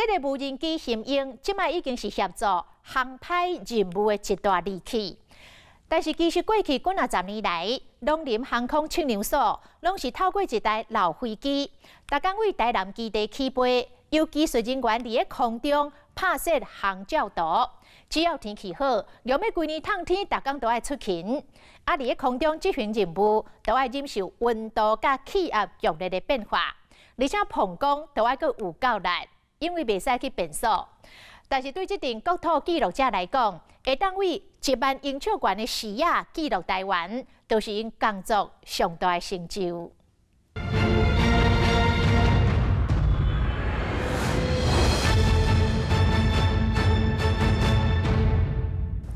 这个无人机型英，即卖已经是协助航拍任务的一大利器。但是其实过去几十年来，农林航空测量所拢是透过一台老飞机，逐工为台南基地起飞，由技术人员伫咧空中拍摄航照图。只要天气好，要要规年烫天，逐工都爱出勤。啊，伫咧空中执行任务，都爱忍受温度甲气压剧烈的变化，而且碰工都爱阁有够力，因为袂使去变速。但是对这阵国土记录者来讲，会当为1万英尺悬的视野记录台湾，都是因工作上大的成就。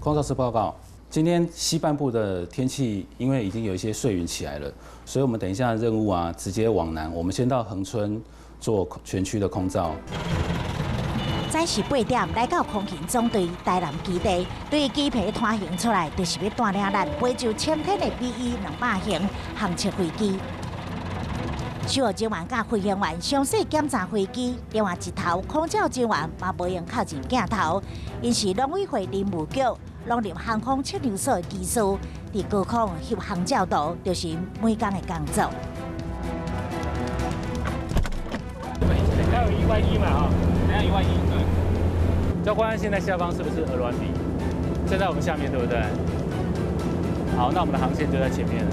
空照师报告，今天西半部的天气因为已经有一些碎云起来了，所以我们等一下任务啊，直接往南，我们先到恒春做全区的空照。早时8点来到空勤总队台南基地，对机皮拖行出来，就是要带领咱飞就1000天的 BE200型航测飞机。守护人员甲飞行员详细检查飞机，另外一头空照人员嘛无用靠近镜头，因是农委会林务局农林航空测量所的技术，伫高空翕航照图，就是每天的工作。还有1万1嘛哈，等下1万1，对。教官现在下方是不是鹅銮鼻？现在我们下面对不对？好，那我们的航线就在前面了。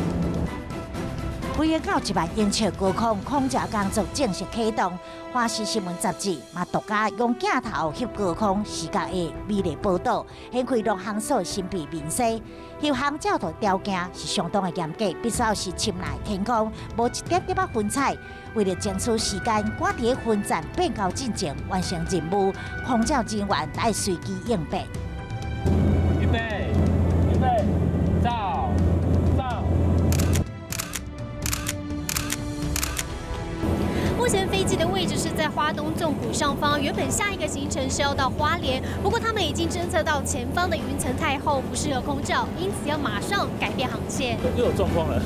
飞行到1万英尺高空，空照工作正式启动。华视新闻杂志嘛独家用镜头翕高空视觉的美丽报道，掀开陆航所神秘面世。翕航照图条件是相当的严格，必须要是深蓝天空，无一点点粉彩。为了争取时间，赶伫分站变高进前完成任务，空照人员爱随机应变。预备，预备，照。目前飞机的位置是在花东纵谷上方，原本下一个行程是要到花莲，不过他们已经侦测到前方的云层太厚，不适合空照，因此要马上改变航线。又有状况了。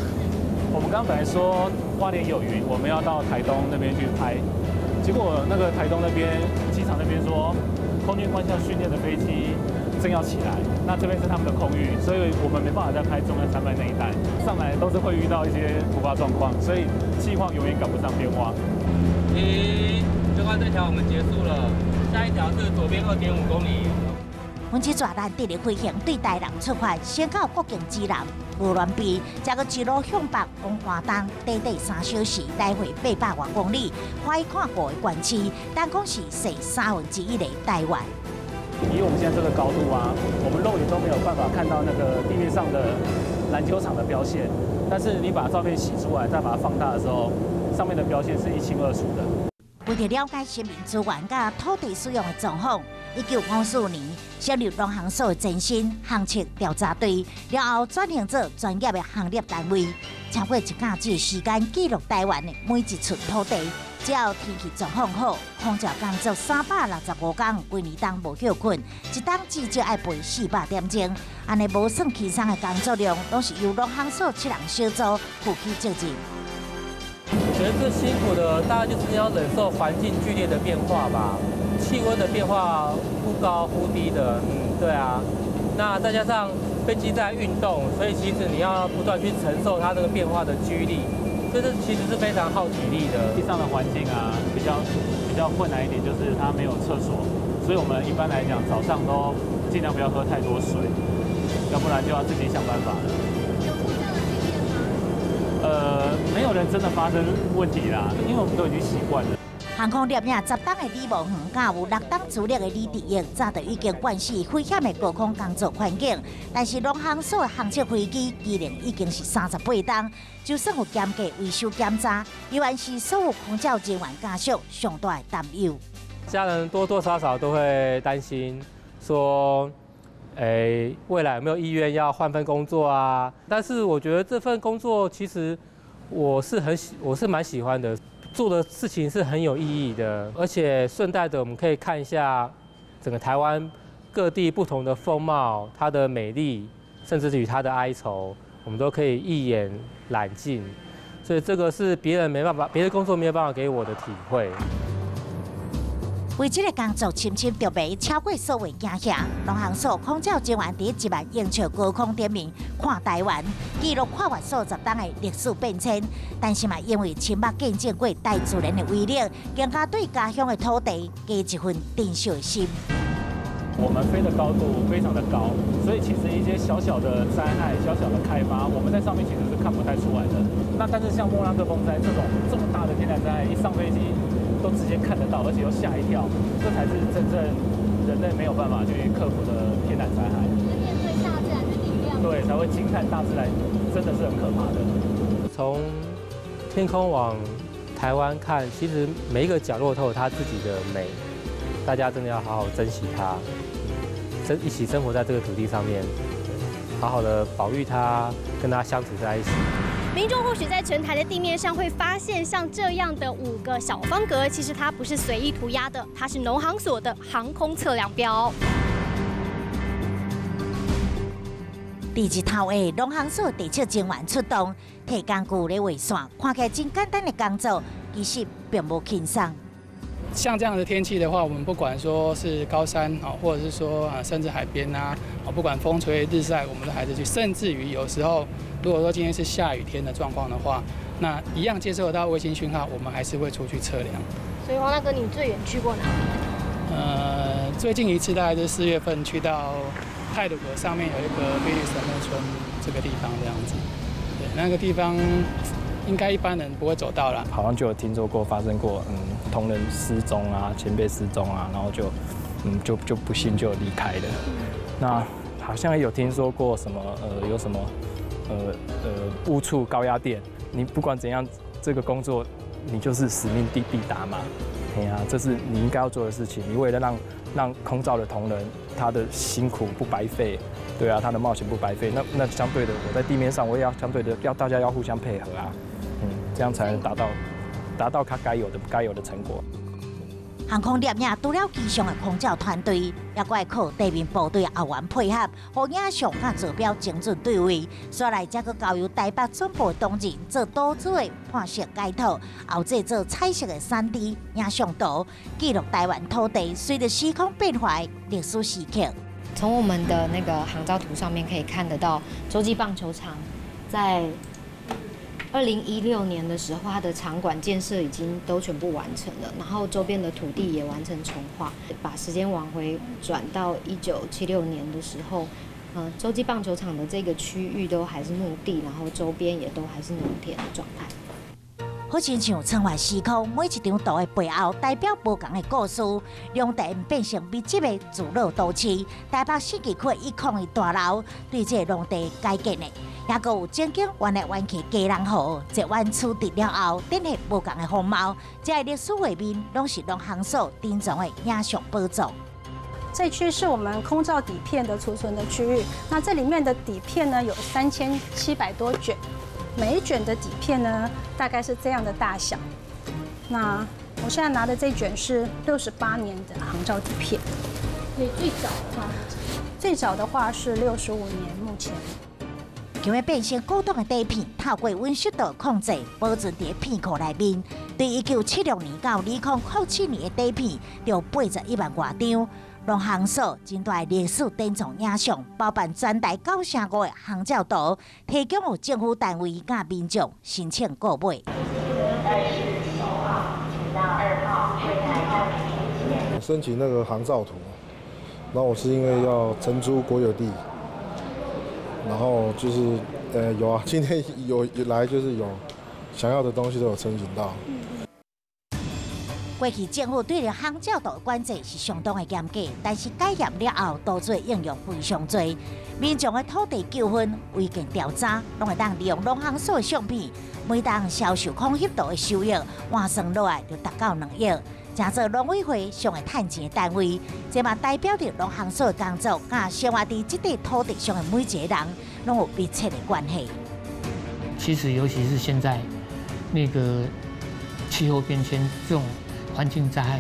我们刚本来说花莲有云，我们要到台东那边去拍，结果那个台东那边机场那边说，空军官校训练的飞机正要起来，那这边是他们的空域，所以我们没办法再拍中央山脉那一带，上来都是会遇到一些突发状况，所以气况永远赶不上变化。教官，这条我们结束了，下一条是左边2.5公里。阮这抓咱直立飞行对台南出发，先到国境之南鹅銮鼻，再个一路向北往华东，短短3小时，来回800多公里，可以看过的县市，但讲是剩1/3的台湾。以我们现在这个高度啊，我们肉眼都没有办法看到那个地面上的篮球场的标线，但是你把照片洗出来，再把它放大的时候，上面的标线是一清二楚的。为了了解生命资源甲土地使用的状况，1954年成立农航所的前身航测调查队，然后转型做专业的航列单位，超过1架机的时间记录台湾的每一寸土地。只要天气状况好，空照工作365天，规年当无休困，一天至少爱飞400点钟。安尼无算轻松的工作量，都是由农航所7人小组负起责任。我觉得最辛苦的大概就是要忍受环境剧烈的变化吧，气温的变化忽高忽低的，对啊。那再加上飞机在运动，所以其实你要不断去承受它这个变化的居力，所以这其实是非常耗体力的。地上的环境啊，比较困难一点，就是它没有厕所，所以我们一般来讲早上都尽量不要喝太多水，要不然就要自己想办法了。没有人真的发生问题啦，因为我们都已经习惯了。航空业影10档的李梦恒，甲有6档资历的李志英，早就已经惯习危险的高空工作环境。但是农航所的航测飞机机龄已经是38档，就算有严格维修检查，依然是所有空照人员家属上大的担忧。家人多多少少都会担心说，未来有没有意愿要换份工作啊？但是我觉得这份工作其实我是蛮喜欢的，做的事情是很有意义的，而且顺带的我们可以看一下整个台湾各地不同的风貌，它的美丽，甚至于它的哀愁，我们都可以一眼揽尽。所以这个是别的工作没有办法给我的体会。为这个工作，深深着迷超过所谓惊吓。农行所空照警员第1万英尺高空点名看台湾，记录跨越数十档的历史变迁。但是嘛，因为亲目见证过大自然的威力，更加对家乡的土地加一份珍惜的心。我们飞的高度非常的高，所以其实一些小小的灾害、小小的开发，我们在上面其实是看不太出来的。那但是像莫拉克风灾这么大的天然灾害，一上飞机都直接看得到，而且又吓一跳，这才是真正人类没有办法去克服的天然灾害。面对大自然的力量，对，才会惊叹大自然真的是很可怕的。从天空往台湾看，其实每一个角落都有它自己的美，大家真的要好好珍惜它，一起生活在这个土地上面，好好的保育它，跟它相处在一起。民众或许在全台的地面上会发现像这样的5个小方格，其实它不是随意涂鸦的，它是农行所的航空测量标。第1头的农行所地质警员出动，替工具咧画线，看起来真简单的工作，其实并不轻松。像这样的天气的话，我们不管说是高山哦，或者是说甚至海边啊，不管风吹日晒，我们都还是去。甚至于有时候，如果说今天是下雨天的状况的话，那一样接受得到卫星讯号，我们还是会出去测量。所以黄大哥，你最远去过哪里？最近一次大概是4月份去到太鲁阁上面有一个碧绿神木村这个地方这样子。对，那个地方应该一般人不会走到啦。好像就有听说过发生过，同仁失踪啊，前辈失踪啊，然后就不幸就离开了。那好像有听说过什么有什么误触高压电，你不管怎样，这个工作你就是使命必达嘛。哎呀，这是你应该要做的事情。你为了让空照的同仁他的辛苦不白费，对啊，他的冒险不白费。那相对的，我在地面上我也要相对的大家要互相配合啊，这样才能达到他该有的成果。航空猎影除了机上的空照团队，也怪靠地面部队后援配合，互影像甲坐标精准对位。所来则佫交由台北总部同仁做多组的判色解图，后制作彩色的3D 影像图，记录台湾土地随着时空变化的历史时刻。从我们的那个航照图上面可以看得到，洲际棒球场在2016年的时候，它的场馆建设已经都全部完成了，然后周边的土地也完成重划。把时间往回转到1976年的时候，洲际棒球场的这个区域都还是牧地，然后周边也都还是农田的状态。好亲像窗外时空，每一张图的背后代表不同的故事。龙田变成密集的自乐都市，台北市区101大楼对这农地改建的，也阁有正经弯来弯去家人河，这弯处理了后，展现不同的风貌。这历史画面拢是农行所珍藏的影像宝藏。这区是我们空照底片的储存的区域，那这里面的底片呢有3700多卷。每一卷的底片呢，大概是这样的大小。那我现在拿的这卷是68年的航照底片。对，最早的话是65年，目前。因为变成高档的底片，透过温湿度控制，保存在片库内面。对1976年到2007年的底片，有81万多张。农行所真大历史珍藏影像，包办全台905个航照图，提供有政府单位甲民众申请购买。申请那个航照图，然后我是因为要承租国有地，然后就是有啊，今天有来就是有想要的东西都有申请到。过去政府对着航照图的管制是相当的严格，但是改严了后，多做应用非常多。民众的土地纠纷、违建调查，拢会当利用农行所的相片，每当销售空翕图的收益，换算落来就达到2亿，成做农委会上的趁钱的单位。这嘛代表着农行所的工作，甲生活在这块土地上的每一个人，拢有密切的关系。其实，尤其是现在那个气候变迁这种环境灾害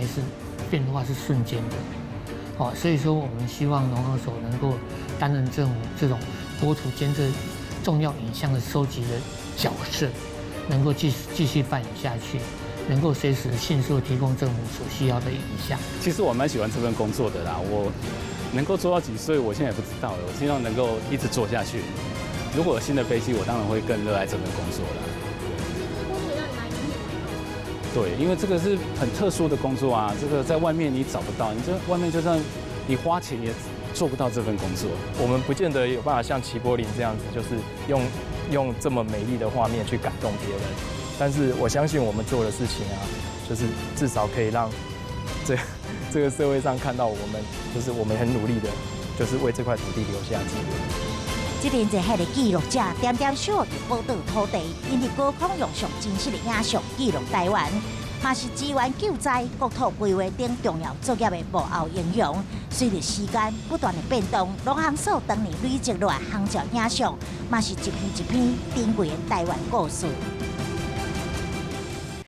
变化是瞬间的，所以说我们希望农行所能够担任这种国土监测重要影像的收集的角色，能够继续扮演下去。能够随时迅速提供政府所需要的影像。其实我蛮喜欢这份工作的啦，我能够做到几岁，我现在也不知道了。我希望能够一直做下去。如果有新的飞机，我当然会更热爱这份工作了。对，因为这个是很特殊的工作啊，这个在外面你找不到，你这外面就算你花钱也做不到这份工作。我们不见得有办法像齐柏林这样子，就是用这么美丽的画面去感动别人。但是我相信我们做的事情啊，就是至少可以让这个社会上看到我们，就是我们很努力的，就是为这块土地留下记录。这连一迄个记录者点点小伫宝岛土地，因伫高空用上真实的影像记录台湾，嘛是资源救灾、国土规划等重要作业的幕后英雄。随着时间不断的变动，龙航所当年累积落来航照影像，嘛是一篇一篇珍贵的台湾故事。